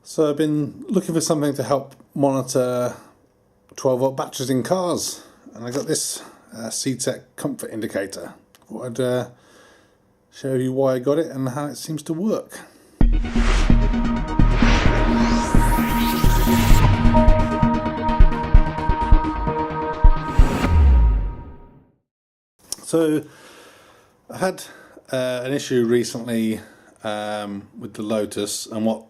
So I've been looking for something to help monitor 12-volt batteries in cars, and I got this CTek Comfort Indicator. I thought I'd show you why I got it and how it seems to work. So I had an issue recently with the Lotus, and what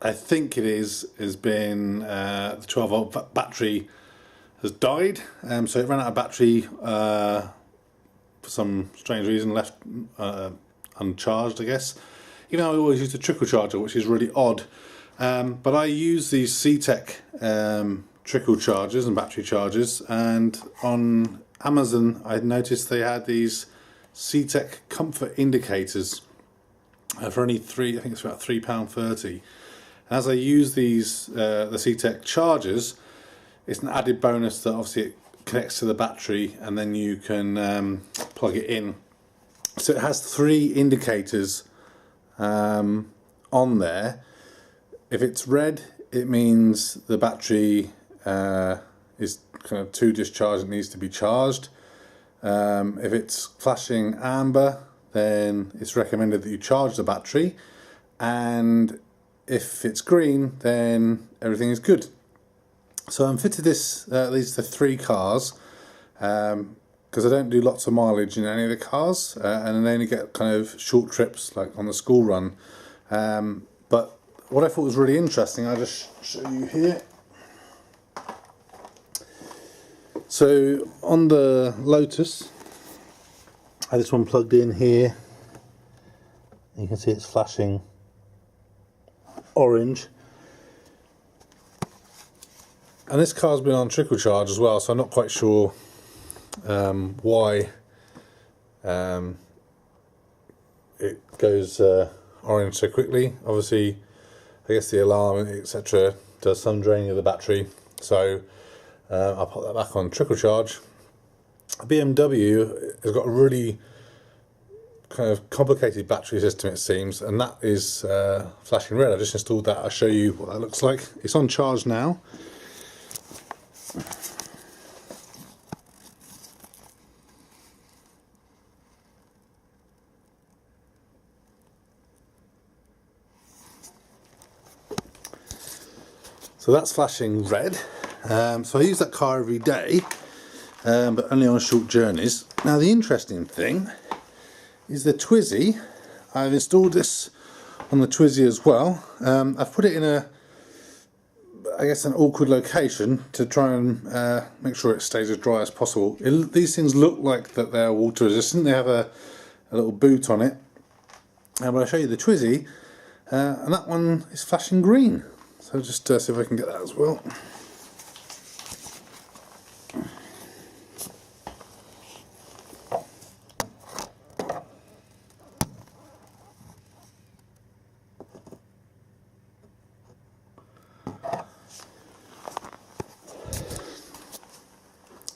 I think it is has been the 12-volt battery has died. So it ran out of battery for some strange reason, left uncharged, I guess. Even though I always used a trickle charger, which is really odd. But I use these CTek trickle chargers and battery chargers, and on Amazon I noticed they had these CTek Comfort Indicators for only I think it's about £3.30. As I use these the CTek chargers, it's an added bonus that obviously it connects to the battery and then you can plug it in. So it has 3 indicators on there. If it's red, it means the battery is kind of too discharged, it needs to be charged. If it's flashing amber, then it's recommended that you charge the battery, and if it's green, then everything is good. So I'm fitted these to 3 cars because I don't do lots of mileage in any of the cars, and I only get kind of short trips like on the school run. But what I thought was really interesting, I'll just show you here. So on the Lotus, I had this one plugged in here. You can see it's flashing orange, and this car's been on trickle charge as well, so I'm not quite sure why it goes orange so quickly. Obviously, I guess the alarm, etc., does some draining of the battery, so I'll put that back on trickle charge. BMW has got a really kind of complicated battery system, it seems, and that is flashing red. I just installed that. I'll show you what that looks like. It's on charge now. So that's flashing red. So I use that car every day, but only on short journeys. Now the interesting thing is the Twizy. I've installed this on the Twizy as well. I've put it in I guess an awkward location to try and make sure it stays as dry as possible. These things look like that they're water resistant. They have a little boot on it. But I'll show you the Twizy, and that one is flashing green. So just see if I can get that as well.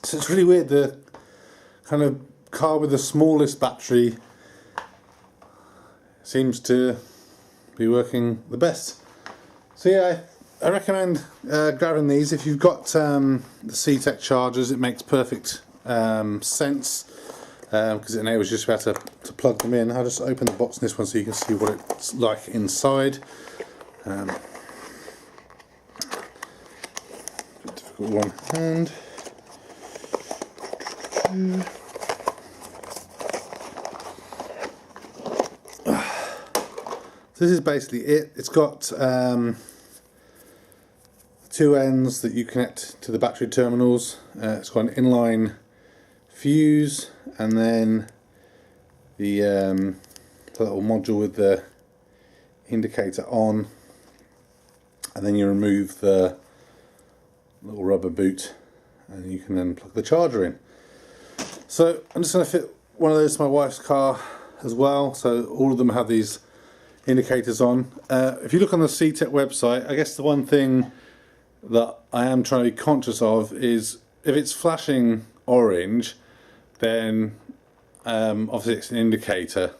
So it's really weird, the kind of car with the smallest battery seems to be working the best. So yeah, I recommend grabbing these. If you've got the CTek chargers, it makes perfect sense because it enables you to be able to plug them in. I'll just open the box in this one so you can see what it's like inside. Difficult with one hand. So this is basically it. It's got 2 ends that you connect to the battery terminals. It's got an inline fuse, and then the little module with the indicator on, and then you remove the little rubber boot and you can then plug the charger in. So I'm just going to fit one of those to my wife's car as well, so all of them have these indicators on. If you look on the CTek website, I guess the one thing that I am trying to be conscious of is if it's flashing orange, then obviously it's an indicator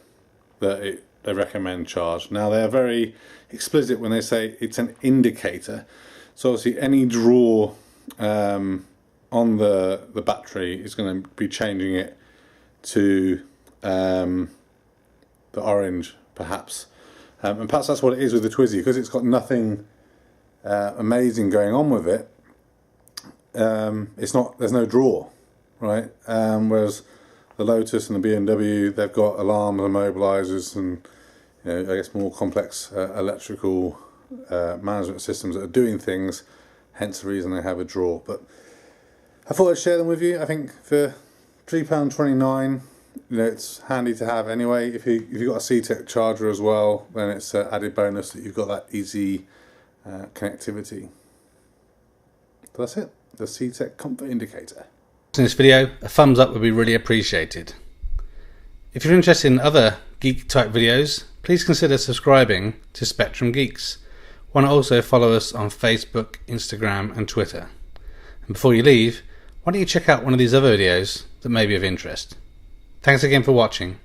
that they recommend charge. Now they're very explicit when they say it's an indicator. So obviously any draw on the battery is going to be changing it to the orange, perhaps. And perhaps that's what it is with the Twizy, because it's got nothing amazing going on with it. There's no draw, right? Whereas the Lotus and the BMW, they've got alarms and mobilizers and, you know, I guess more complex electrical management systems that are doing things, hence the reason they have a draw. But I thought I'd share them with you. I think for £3.29, you know, it's handy to have anyway. If you've got a CTek charger as well, then it's an added bonus that you've got that easy connectivity. But that's it, the CTek Comfort Indicator. In this video, a thumbs up would be really appreciated. If you're interested in other geek type videos, please consider subscribing to Spectrum Geeks. Why not also follow us on Facebook, Instagram and Twitter. And before you leave, why don't you check out one of these other videos that may be of interest. Thanks again for watching.